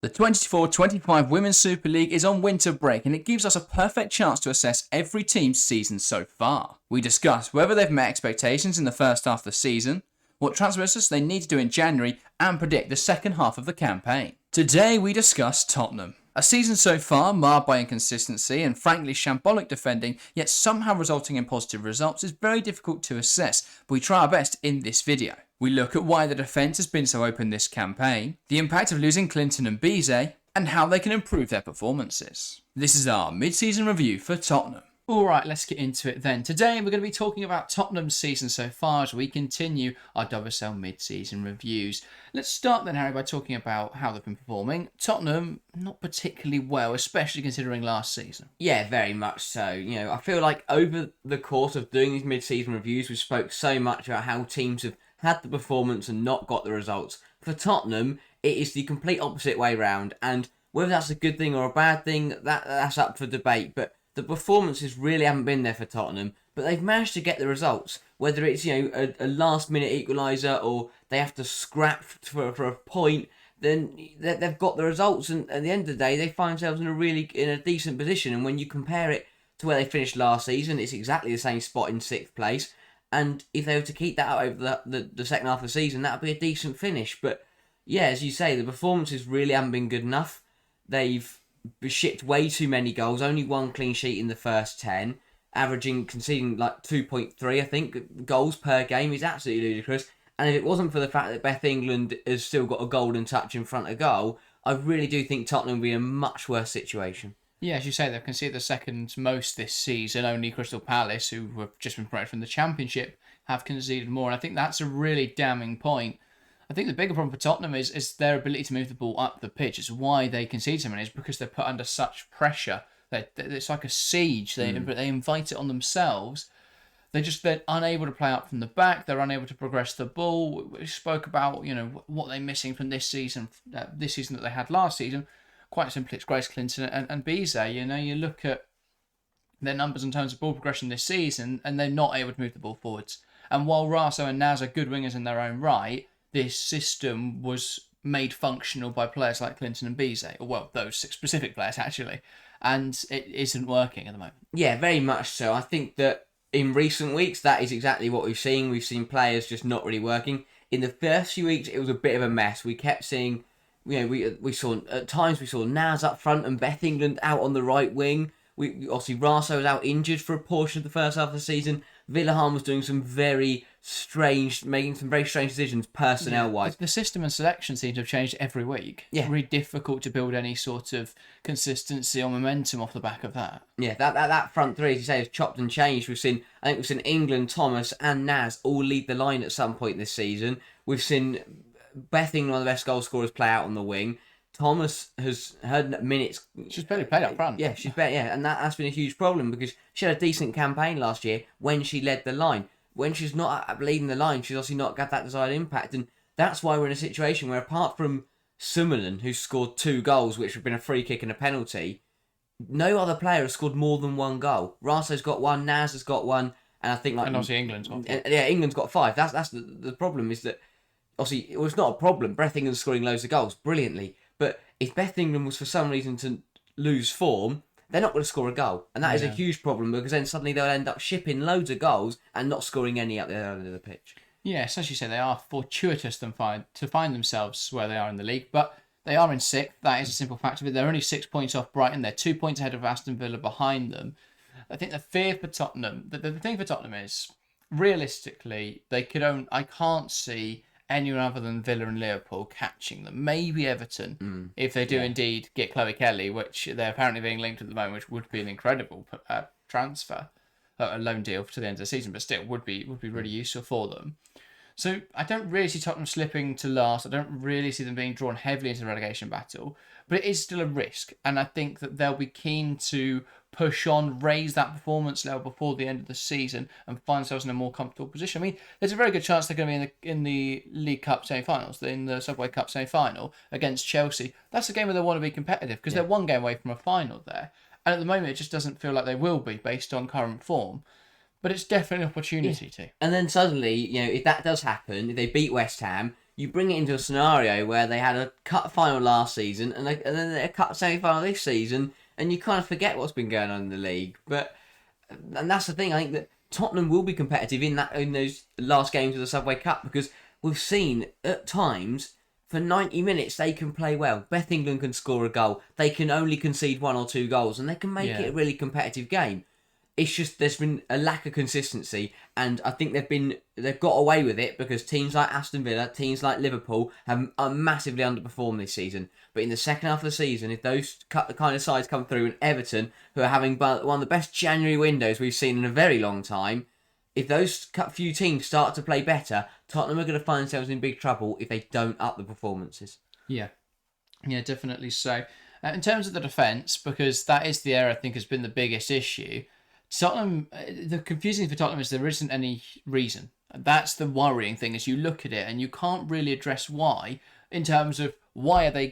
The 24-25 Women's Super League is on winter break and it gives us a perfect chance to assess every team's season so far. We discuss whether they've met expectations in the first half of the season, what transfers they need to do in January, and predict the second half of the campaign. Today we discuss Tottenham. A season so far marred by inconsistency and frankly shambolic defending, yet somehow resulting in positive results, is very difficult to assess, but we try our best in this video. We look at why the defence has been so open this campaign, the impact of losing Clinton and Bizet, and how they can improve their performances. This is our mid-season review for Tottenham. Alright, let's get into it then. Today we're going to be talking about Tottenham's season so far as we continue our WSL Mid-Season reviews. Let's start then, Harry, by talking about how they've been performing. Tottenham, not particularly well, especially considering last season. Yeah, very much so. You know, I feel like over the course of doing these mid-season reviews, we spoke so much about how teams have had the performance and not got the results. For Tottenham, it is the complete opposite way round, and whether that's a good thing or a bad thing, that's up for debate, but the performances really haven't been there for Tottenham, but they've managed to get the results. Whether it's, you know, a last-minute equaliser or they have to scrap for a point, then they've got the results. And at the end of the day, they find themselves in a decent position. And when you compare it to where they finished last season, it's exactly the same spot in 6th place. And if they were to keep that up over the second half of the season, that would be a decent finish. But yeah, as you say, the performances really haven't been good enough. They've shipped way too many goals, only one clean sheet in the first 10, conceding like 2.3, I think, goals per game is absolutely ludicrous. And if it wasn't for the fact that Beth England has still got a golden touch in front of goal, I really do think Tottenham would be in a much worse situation. Yeah, as you say, they've conceded the second most this season. Only Crystal Palace, who have just been promoted from the Championship, have conceded more. And I think that's a really damning point. I think the bigger problem for Tottenham is their ability to move the ball up the pitch. It's why they concede so many. It's because they're put under such pressure. It's like a siege. They invite it on themselves. They're unable to play out from the back. They're unable to progress the ball. We spoke about, you know, what they're missing from this season that they had last season. Quite simply, it's Grace Clinton and Bizet. You know, you look at their numbers in terms of ball progression this season, and they're not able to move the ball forwards. And while Raso and Naz are good wingers in their own right, this system was made functional by players like Clinton and Bizet, or well, those 6 specific players actually, and it isn't working at the moment. Yeah, very much so. I think that in recent weeks, that is exactly what we've seen. We've seen players just not really working. In the first few weeks, it was a bit of a mess. We kept seeing, you know, we saw at times we saw Naz up front and Beth England out on the right wing. We obviously Raso was out injured for a portion of the first half of the season. Vilahamn was doing making some very strange decisions personnel-wise. The system and selection seem to have changed every week. Yeah. It's really difficult to build any sort of consistency or momentum off the back of that. Yeah, that front three, as you say, has chopped and changed. We've seen England, Thomas, and Naz all lead the line at some point this season. We've seen Beth England, one of the best goal scorers, play out on the wing. Thomas has had minutes. She's barely played up front. Yeah, and that's been a huge problem because she had a decent campaign last year when she led the line. When she's not leading the line, she's obviously not got that desired impact, and that's why we're in a situation where, apart from Summerlin, who scored 2 goals, which have been a free kick and a penalty, no other player has scored more than 1 goal. Raso's got 1, Naz has got 1, and I think and obviously England's got 5. Yeah, England's got 5. That's the problem, is that obviously it's not a problem. Beth England's scoring loads of goals brilliantly, but if Beth England was for some reason to lose form, they're not going to score a goal. And that is a huge problem, because then suddenly they'll end up shipping loads of goals and not scoring any up the end of the pitch. Yes, as you say, they are fortuitous to find themselves where they are in the league, but they are in 6th. That is a simple fact of it. They're only 6 points off Brighton. They're 2 points ahead of Aston Villa behind them. I think the fear for Tottenham, the thing for Tottenham is, realistically, I can't see anyone other than Villa and Liverpool catching them. Maybe Everton, if they do indeed get Chloe Kelly, which they're apparently being linked at the moment, which would be an incredible transfer, a loan deal to the end of the season, but still would be really useful for them. So I don't really see Tottenham slipping to last. I don't really see them being drawn heavily into the relegation battle, but it is still a risk, and I think that they'll be keen to push on, raise that performance level before the end of the season, and find themselves in a more comfortable position. I mean, there's a very good chance they're going to be in the League Cup semi-finals, in the Subway Cup semi-final against Chelsea. That's a game where they want to be competitive, because they're 1 game away from a final there, and at the moment it just doesn't feel like they will be based on current form. But it's definitely an opportunity to. And then suddenly, you know, if that does happen, if they beat West Ham, you bring it into a scenario where they had a cup final last season and then a cup semi-final this season, and you kind of forget what's been going on in the league. And that's the thing. I think that Tottenham will be competitive in those last games of the Subway Cup, because we've seen at times for 90 minutes they can play well. Beth England can score a goal. They can only concede 1 or 2 goals, and they can make it a really competitive game. It's just there's been a lack of consistency, and I think they've got away with it because teams like Aston Villa, teams like Liverpool are massively underperformed this season. But in the second half of the season, if those kind of sides come through, and Everton, who are having one of the best January windows we've seen in a very long time, if those few teams start to play better, Tottenham are going to find themselves in big trouble if they don't up the performances. Yeah, definitely so. In terms of the defence, because that is the area I think has been the biggest issue, Tottenham, the confusing thing for Tottenham is there isn't any reason. That's the worrying thing, is you look at it and you can't really address why, in terms of why are they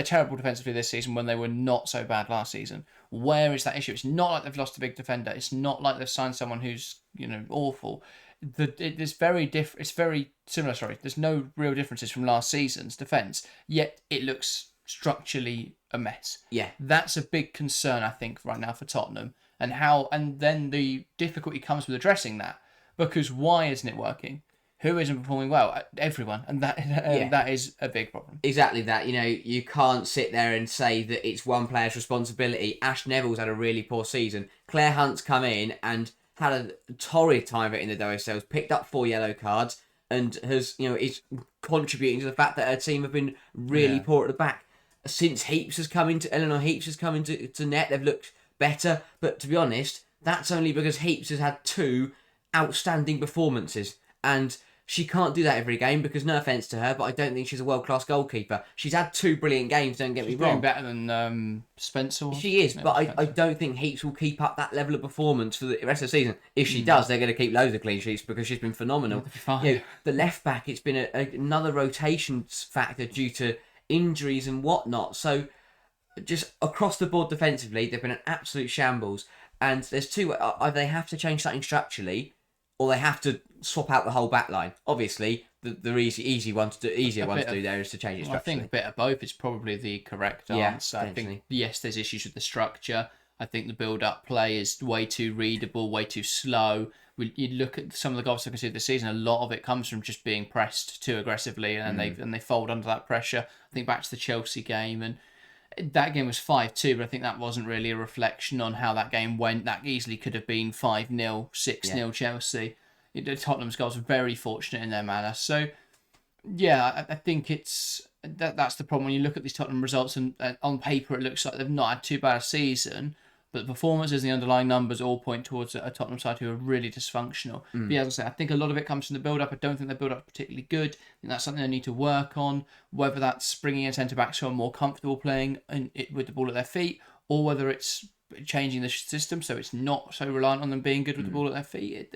terrible defensively this season when they were not so bad last season. Where is that issue? It's not like they've lost a big defender. It's not like they've signed someone who's awful. It's very different. It's very similar. Sorry, there's no real differences from last season's defence. Yet it looks structurally a mess. Yeah, that's a big concern I think right now for Tottenham. And then the difficulty comes with addressing that, because why isn't it working? Who isn't performing well? Everyone, and that is a big problem. Exactly that. You can't sit there and say that it's one player's responsibility. Ash Neville's had a really poor season. Claire Hunt's come in and had a torrid time of it in the WSL. Picked up 4 yellow cards and is contributing to the fact that her team have been really poor at the back. Since Eleanor Heaps has come into net, they've looked better, but to be honest, that's only because Heaps has had 2 outstanding performances, and she can't do that every game because, no offence to her, but I don't think she's a world-class goalkeeper. She's had 2 brilliant games, don't get me wrong. She's doing better than Spencer. She is, but I don't think Heaps will keep up that level of performance for the rest of the season. If she does, they're going to keep loads of clean sheets because she's been phenomenal. The left back, it's been another rotation factor due to injuries and whatnot, so just across the board defensively, they've been an absolute shambles. And there's 2: either they have to change something structurally, or they have to swap out the whole back line. Obviously, the easier one to do there is to change it structurally. I think a bit of both is probably the correct answer. I think, yes, there's issues with the structure. I think the build-up play is way too readable, way too slow. You look at some of the goals I can see this season, a lot of it comes from just being pressed too aggressively, and they fold under that pressure. I think back to the Chelsea game, and that game was 5-2, but I think that wasn't really a reflection on how that game went. That easily could have been 5-0, 6-0 Chelsea. Tottenham's goals were very fortunate in their manner. So, yeah, I think that's the problem. When you look at these Tottenham results, and on paper it looks like they've not had too bad a season, but the performances and the underlying numbers all point towards a Tottenham side who are really dysfunctional. But yeah, as I say, I think a lot of it comes from the build-up. I don't think the build-up is particularly good. I think that's something they need to work on, whether that's bringing in centre-backs who are more comfortable playing with the ball at their feet, or whether it's changing the system so it's not so reliant on them being good with the ball at their feet.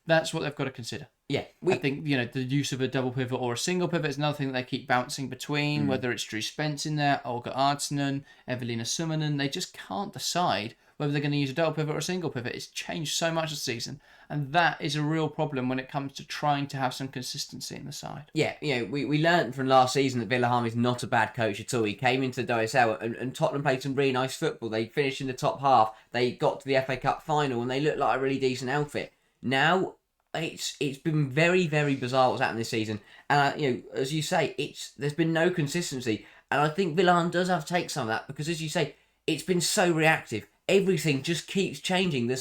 That's what they've got to consider. Yeah, I think the use of a double pivot or a single pivot is another thing that they keep bouncing between. Whether it's Drew Spence in there, Olga Artsonen, Evelina Summanen, they just can't decide whether they're going to use a double pivot or a single pivot. It's changed so much this season, and that is a real problem when it comes to trying to have some consistency in the side. Yeah, we learned from last season that Vilahamn is not a bad coach at all. He came into the WSL and Tottenham played some really nice football. They finished in the top half. They got to the FA Cup final and they looked like a really decent outfit. Now, it's been very, very bizarre what's happened this season, and as you say, there's been no consistency, and I think Vilahamn does have to take some of that because, as you say, it's been so reactive. Everything just keeps changing. The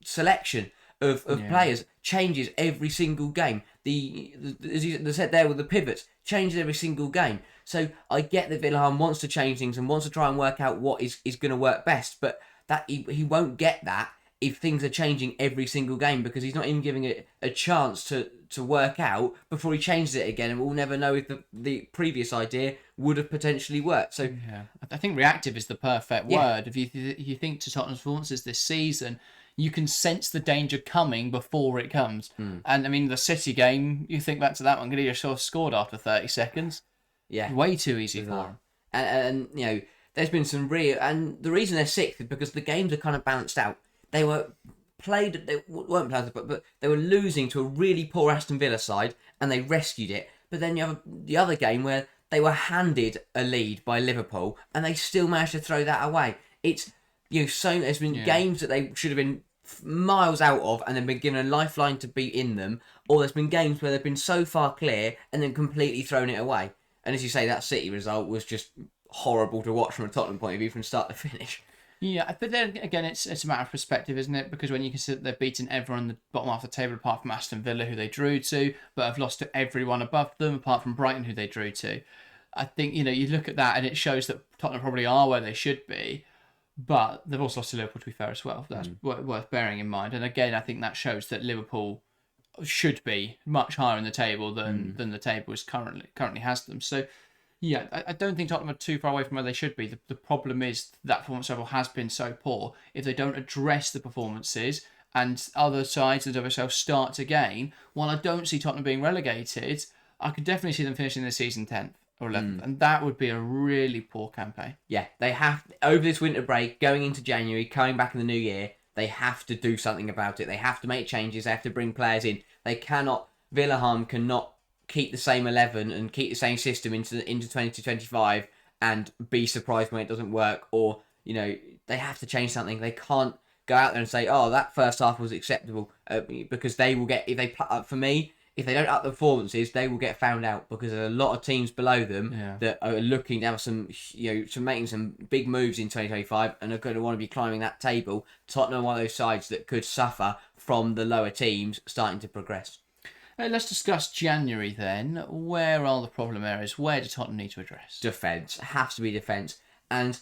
selection of players changes every single game. As you said there with the pivots, changes every single game. So I get that Vilahamn wants to change things and wants to try and work out what is going to work best, but that he won't get that if things are changing every single game, because he's not even giving it a chance to work out before he changes it again, and we'll never know if the previous idea would have potentially worked. So I think reactive is the perfect word. If you think to Tottenham's performances this season, you can sense the danger coming before it comes. And I mean, the City game, you think back to that one, Grillo scored after 30 seconds. Yeah, way too easy for him. And there's been some real, and the reason they're sixth is because the games are kind of balanced out. They were they weren't played, but they were losing to a really poor Aston Villa side, and they rescued it. But then you have the other game where they were handed a lead by Liverpool, and they still managed to throw that away. It's so there's been games that they should have been miles out of, and then been given a lifeline to be in them, or there's been games where they've been so far clear and then completely thrown it away. And as you say, that City result was just horrible to watch from a Tottenham point of view from start to finish. Yeah, but then again, it's a matter of perspective, isn't it? Because when you consider they've beaten everyone on the bottom half of the table apart from Aston Villa, who they drew to, but have lost to everyone above them apart from Brighton, who they drew to. I think, you look at that and it shows that Tottenham probably are where they should be, but they've also lost to Liverpool, to be fair, as well. That's worth bearing in mind. And again, I think that shows that Liverpool should be much higher in the table than the table is currently has them. So, yeah, I don't think Tottenham are too far away from where they should be. The problem is that performance level has been so poor. If they don't address the performances and other sides of the WSL start to gain, while I don't see Tottenham being relegated, I could definitely see them finishing the season 10th or 11th. And that would be a really poor campaign. Yeah, they have, over this winter break, going into January, coming back in the new year, they have to do something about it. They have to make changes. They have to bring players in. Vilahamn cannot keep the same 11 and keep the same system into 2025 and be surprised when it doesn't work, or they have to change something. They can't go out there and say, oh, that first half was acceptable, because they will get, for me, if they don't up the performances, they will get found out, because there's a lot of teams below them that are looking to have some making some big moves in 2025 and are going to want to be climbing that table. Tottenham are one of those sides that could suffer from the lower teams starting to progress. Let's discuss January then. Where are the problem areas? Where do Tottenham need to address? Defence. Has to be defence. And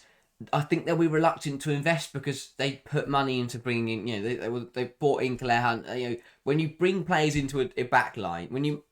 I think they'll be reluctant to invest because they put money into bringing in, they bought in Claire Hunt. When you bring players into a back line, when you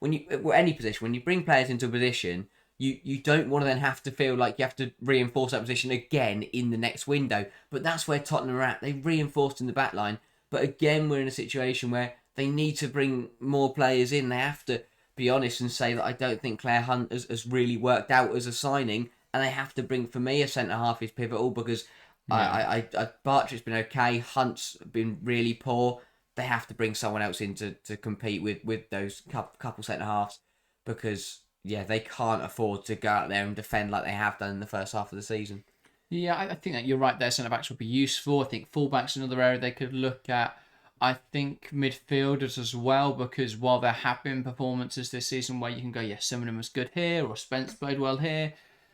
any position, when you bring players into a position, you don't want to then have to feel like you have to reinforce that position again in the next window. But that's where Tottenham are at. They reinforced in the back line. But again, we're in a situation where they need to bring more players in. They have to be honest and say that I don't think Claire Hunt has really worked out as a signing. And they have to bring, for me, a centre-half is pivotal, because Bartrett's been okay. Hunt's been really poor. They have to bring someone else in to compete with those couple centre-halves, because, they can't afford to go out there and defend like they have done in the first half of the season. Yeah, I think that you're right there. Centre-backs would be useful. I think full-backs another area they could look at. I think midfielders as well, because while there have been performances this season where you can go, some of them was good here, or Spence played well here,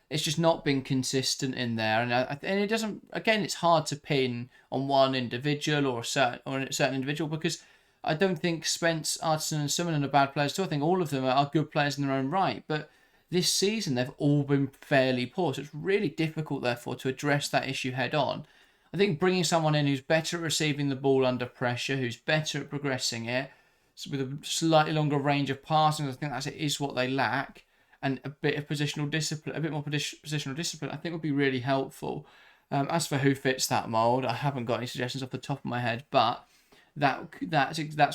it's just not been consistent in there. And it doesn't, again, it's hard to pin on one individual or a certain individual, because I don't think Spence, Artisan and Summerlin are bad players too. I think all of them are good players in their own right. But this season, they've all been fairly poor. So it's really difficult, therefore, to address that issue head on. I think bringing someone in who's better at receiving the ball under pressure, who's better at progressing it, with a slightly longer range of passing, I think is what they lack, and a bit of positional discipline, a bit more positional discipline, I think would be really helpful. As for who fits that mould, I haven't got any suggestions off the top of my head, but that's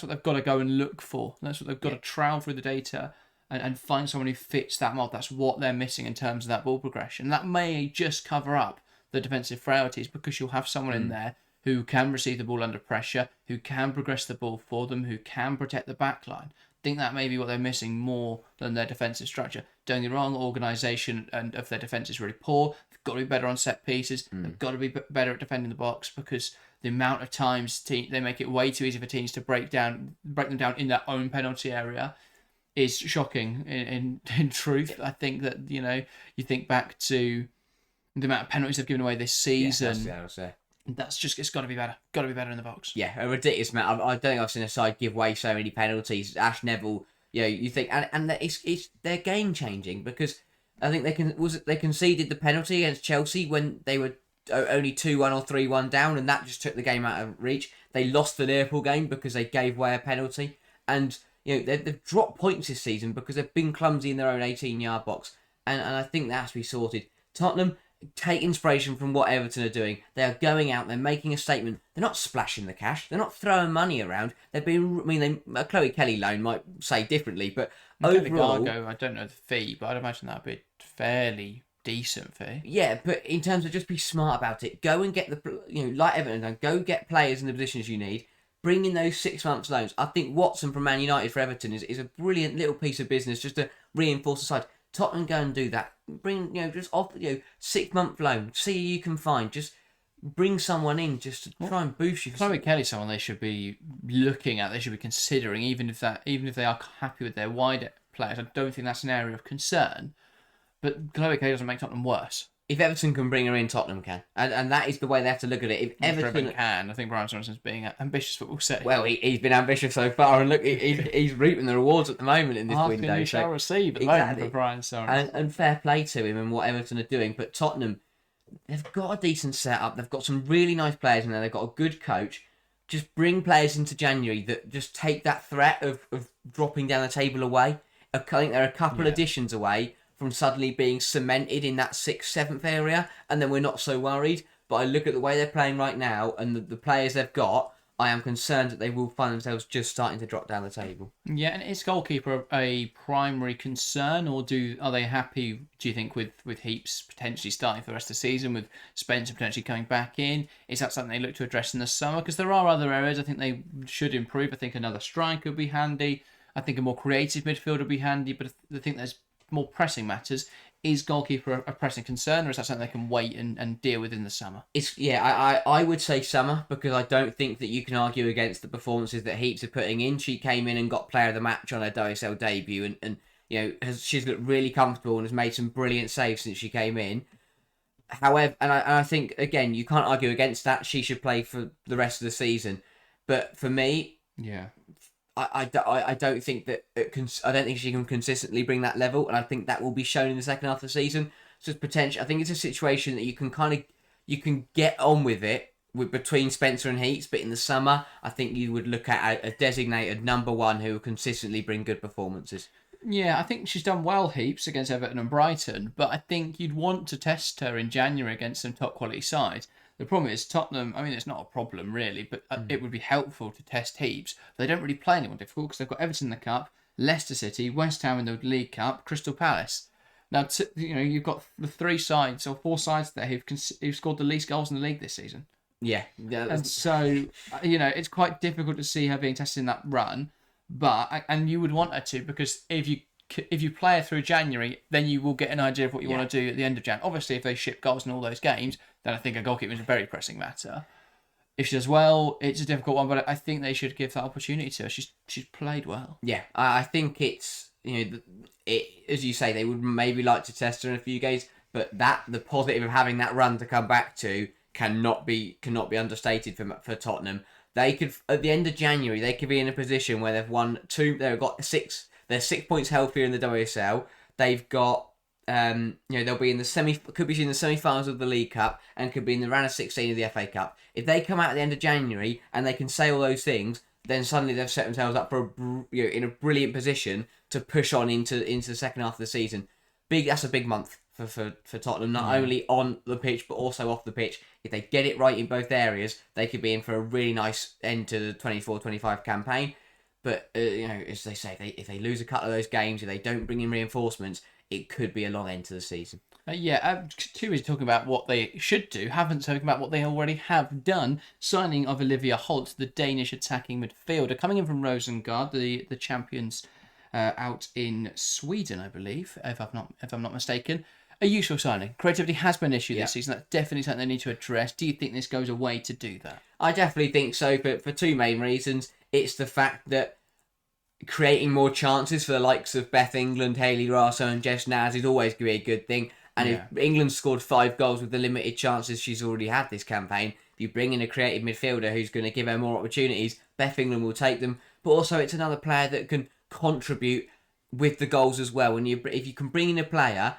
what they've got to go and look for. That's what they've got to trowel through the data and find someone who fits that mould. That's what they're missing in terms of that ball progression. That may just cover up the defensive frailties, because you'll have someone in there who can receive the ball under pressure, who can progress the ball for them, who can protect the back line. I think that may be what they're missing more than their defensive structure. Don't get me wrong, organisation and of their defence is really poor. They've got to be better on set pieces. They've got to be better at defending the box, because the amount of times they make it way too easy for teams to break them down in their own penalty area is shocking. In truth, I think that you think back to the amount of penalties they've given away this season. That's just, it's got to be better. Got to be better in the box. Yeah, a ridiculous amount. I don't think I've seen a side give away so many penalties. Ash Neville, you think, and it's they're game changing, because I think they conceded the penalty against Chelsea when they were only 2-1 or 3-1 down, and that just took the game out of reach. They lost the Liverpool game because they gave away a penalty, and they've dropped points this season because they've been clumsy in their own 18-yard box, and I think that has to be sorted. Tottenham take inspiration from what Everton are doing. They are going out, they're making a statement. They're not splashing the cash. They're not throwing money around. Chloe Kelly loan might say differently, but overall, Gargo, I don't know the fee, but I'd imagine that'd be a fairly decent fee. Yeah, but in terms of just be smart about it, go and get like Everton, go get players in the positions you need. bring in those 6 months loans. I think Watson from Man United for Everton is a brilliant little piece of business just to reinforce the side. Tottenham go and do that. Bring, just offer, 6-month loan. See who you can find. Just bring someone in just to try and boost you. Chloe Kelly's someone they should be looking at. They should be considering, even if they are happy with their wider players. I don't think that's an area of concern. But Chloe Kelly doesn't make Tottenham worse. If Everton can bring her in, Tottenham can. And that is the way they have to look at it. If Everton can, I think Brian Johnson's being ambitious, but we'll say. Well, he's been ambitious so far, and look, he's reaping the rewards at the moment in this window. You shall receive at the moment for Brian Sorensen. And fair play to him and what Everton are doing. But Tottenham, they've got a decent setup. They've got some really nice players in there. They've got a good coach. Just bring players into January that just take that threat of dropping down the table away. I think they're a couple additions away from suddenly being cemented in that 6th, 7th area, and then we're not so worried. But I look at the way they're playing right now and the players they've got, I am concerned that they will find themselves just starting to drop down the table. Yeah, and is goalkeeper a primary concern, or are they happy, do you think, with Heaps potentially starting for the rest of the season, with Spencer potentially coming back in? Is that something they look to address in the summer? Because there are other areas I think they should improve. I think another striker would be handy. I think a more creative midfielder would be handy, but I think there's more pressing matters. Is goalkeeper a pressing concern, or is that something they can wait and deal with in the summer? I would say summer, because I don't think that you can argue against the performances that Heaps are putting in. She came in and got player of the match on her WSL debut, and she's looked really comfortable and has made some brilliant saves since she came in. However, and I think again you can't argue against that. She should play for the rest of the season, but for me, I don't think that I don't think she can consistently bring that level, and I think that will be shown in the second half of the season. So it's potential. I think it's a situation that you can get on with it between Spencer and Heaps, but in the summer, I think you would look at a designated number one who will consistently bring good performances. Yeah, I think she's done well, Heaps, against Everton and Brighton, but I think you'd want to test her in January against some top quality sides. The problem is Tottenham, I mean, it's not a problem really, but it would be helpful to test Heaps. They don't really play anyone difficult because they've got Everton in the Cup, Leicester City, West Ham in the League Cup, Crystal Palace. Now, you've got the 3 sides or 4 sides there who've scored the least goals in the league this season. Yeah. And so, it's quite difficult to see her being tested in that run, and you would want her to, because if you play her through January, then you will get an idea of what you want to do at the end of January. Obviously, if they ship goals in all those games, then I think a goalkeeper is a very pressing matter. If she does well, it's a difficult one, but I think they should give that opportunity to her. She's played well. Yeah, I think it's, as you say, they would maybe like to test her in a few games, but the positive of having that run to come back to cannot be understated for Tottenham. They could, at the end of January, they could be in a position where they've won 2, they've got 6, they're 6 points healthier in the WSL. They've got, they'll be in could be in the semi-finals of the League Cup and could be in the round of 16 of the FA Cup. If they come out at the end of January and they can say all those things, then suddenly they've set themselves up for in a brilliant position to push on into the second half of the season. That's a big month for Tottenham, not only on the pitch but also off the pitch. If they get it right in both areas, they could be in for a really nice end to the 24-25 campaign. But as they say, if they lose a couple of those games, if they don't bring in reinforcements, it could be a long end to the season. Too is talking about what they should do, haven't spoken about what they already have done. Signing of Olivia Holt, the Danish attacking midfielder, coming in from Rosengard, the champions out in Sweden, I believe, if I'm not mistaken. A useful signing. Creativity has been an issue this season. That's definitely something they need to address. Do you think this goes away to do that? I definitely think so, but for 2 main reasons. It's the fact that creating more chances for the likes of Beth England, Hayley Raso and Jess Naz is always going to be a good thing. And if England scored 5 goals with the limited chances she's already had this campaign, if you bring in a creative midfielder who's going to give her more opportunities, Beth England will take them. But also it's another player that can contribute with the goals as well. And if you can bring in a player,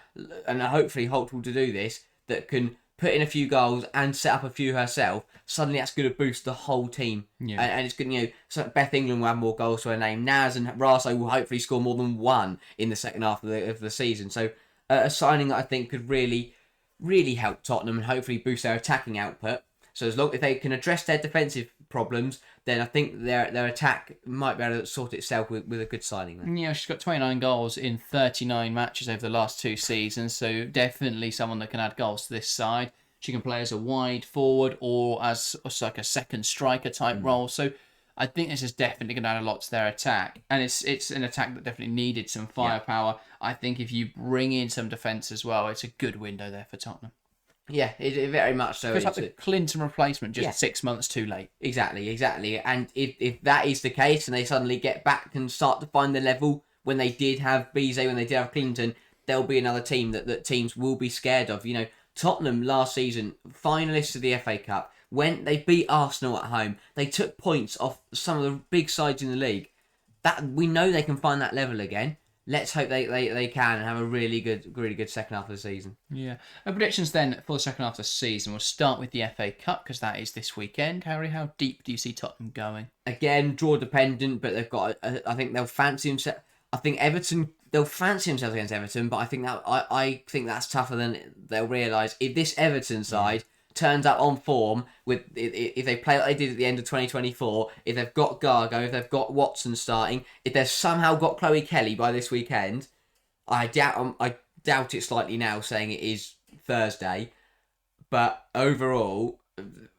and hopefully Holt will do this, that can put in a few goals and set up a few herself, suddenly that's going to boost the whole team. Yeah. And it's good, so Beth England will have more goals to her name. Naz and Raso will hopefully score more than 1 in the second half of the season. So a signing that I think could really, really help Tottenham and hopefully boost their attacking output. So if they can address their defensive problems, then I think their attack might be able to sort itself with a good signing there. Yeah, she's got 29 goals in 39 matches over the last 2 seasons, so definitely someone that can add goals to this side. She can play as a wide forward or as like a second striker type role. So I think this is definitely going to add a lot to their attack, and it's an attack that definitely needed some firepower. I think if you bring in some defence as well, it's a good window there for Tottenham. Yeah, it very much so. It's like the Clinton replacement, just Yeah. 6 months too late. Exactly. And if that is the case, and they suddenly get back and start to find the level when they did have Bizet, when they did have Clinton, there'll be another team that teams will be scared of. Tottenham last season, finalists of the FA Cup, when they beat Arsenal at home, they took points off some of the big sides in the league. That we know they can find that level again. Let's hope they can and have a really good second half of the season. Yeah. Our predictions then for the second half of the season. We'll start with the FA Cup because that is this weekend. Harry, how deep do you see Tottenham going? Again, draw dependent, but they've got. I think they'll fancy themselves. I think Everton. They'll fancy themselves against Everton, but I think that's tougher than they'll realise. If this Everton side turns up on form if they play like they did at the end of 2024, if they've got Gargo, if they've got Watson starting, if they've somehow got Chloe Kelly by this weekend, I doubt it slightly now, saying it is Thursday, but overall,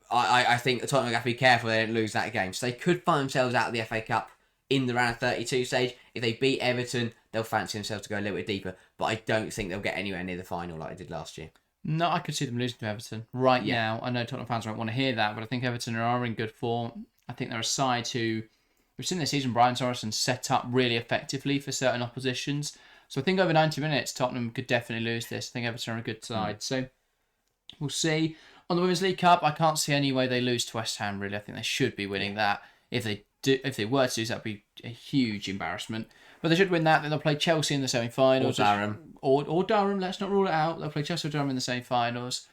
I think the Tottenham have to be careful they don't lose that game. So they could find themselves out of the FA Cup in the round of 32 stage. If they beat Everton, they'll fancy themselves to go a little bit deeper, but I don't think they'll get anywhere near the final like they did last year. No, I could see them losing to Everton right now. I know Tottenham fans won't want to hear that, but I think Everton are in good form. I think they're a side who we've seen this season Brian Sorensen set up really effectively for certain oppositions. So I think over 90 minutes, Tottenham could definitely lose this. I think Everton are a good side. So we'll see. On the Women's League Cup, I can't see any way they lose to West Ham, really. I think they should be winning that. If they were to lose, that would be a huge embarrassment. But they should win that. Then they'll play Chelsea in the semi-finals. Or Durham. Or Durham, let's not rule it out. They'll play Chelsea or Durham in the semi-finals.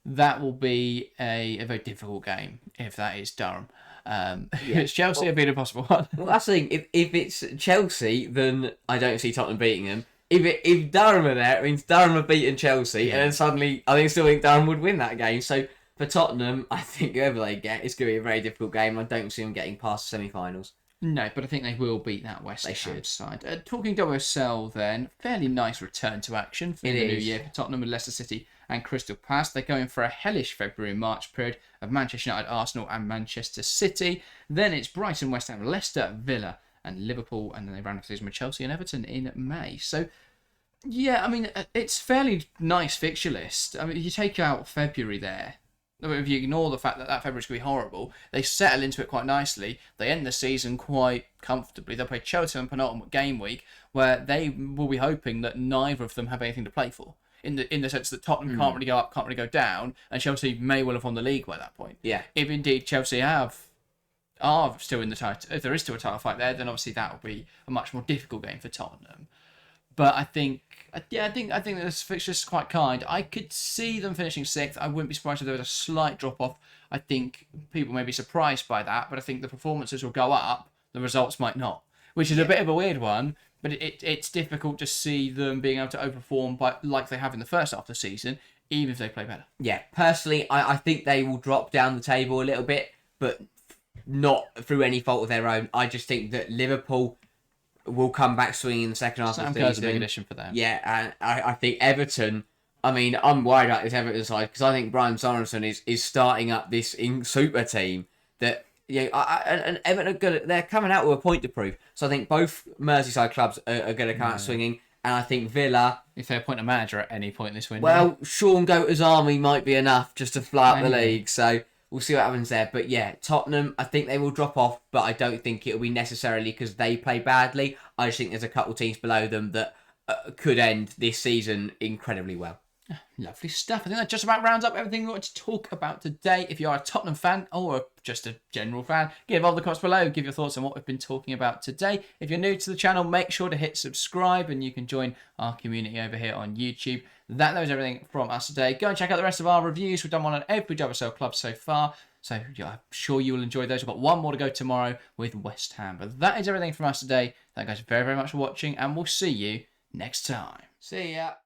That will be a very difficult game if that is Durham. If it's Chelsea, it'll be an impossible one. Well, that's the thing. If it's Chelsea, then I don't see Tottenham beating them. If Durham are there, it means Durham have beaten Chelsea, and then suddenly I still think Durham would win that game. So for Tottenham, I think whoever they get, it's going to be a very difficult game. I don't see them getting past the semi-finals. No, but I think they will beat that West Ham side. Talking WSL then, fairly nice return to action for the new year for Tottenham with Leicester City and Crystal Palace. They're going for a hellish February and March period of Manchester United, Arsenal and Manchester City. Then it's Brighton, West Ham, Leicester, Villa and Liverpool, and then they round off the season with Chelsea and Everton in May. So, yeah, I mean, it's fairly nice fixture list. I mean, you take out February there. If you ignore the fact that February's going to be horrible, they settle into it quite nicely. They end the season quite comfortably. They'll play Chelsea on penultimate game week, where they will be hoping that neither of them have anything to play for. In the sense that Tottenham can't really go up, can't really go down, and Chelsea may well have won the league by that point. Yeah. If indeed Chelsea are still in the title, if there is still a title fight there, then obviously that will be a much more difficult game for Tottenham. But I think this fixture's quite kind. I could see them finishing sixth. I wouldn't be surprised if there was a slight drop off. I think people may be surprised by that, but I think the performances will go up. The results might not, which is a bit of a weird one. But it's difficult to see them being able to overperform like they have in the first half of the season, even if they play better. Yeah, personally, I think they will drop down the table a little bit, but not through any fault of their own. I just think that Liverpool will come back swinging in the second half of the season. a big addition for them. Yeah, and I think Everton. I mean, I'm worried about this Everton side because I think Brian Sorensen is starting up this super team that and Everton they're coming out with a point to prove. So I think both Merseyside clubs are going to come out swinging, and I think Villa. If they appoint a manager at any point this window. Well, Sean Goater's army might be enough just to fly up the league. So we'll see what happens there. But yeah, Tottenham, I think they will drop off, but I don't think it'll be necessarily because they play badly. I just think there's a couple teams below them that could end this season incredibly well. Lovely stuff. I think that just about rounds up everything we wanted to talk about today. If you are a Tottenham fan or just a general fan, give all the comments below. Give your thoughts on what we've been talking about today. If you're new to the channel, make sure to hit subscribe and you can join our community over here on YouTube. That was everything from us today. Go and check out the rest of our reviews. We've done one on every WSL club so far. So yeah, I'm sure you will enjoy those. We've got one more to go tomorrow with West Ham. But that is everything from us today. Thank you guys very, very much for watching and we'll see you next time. See ya.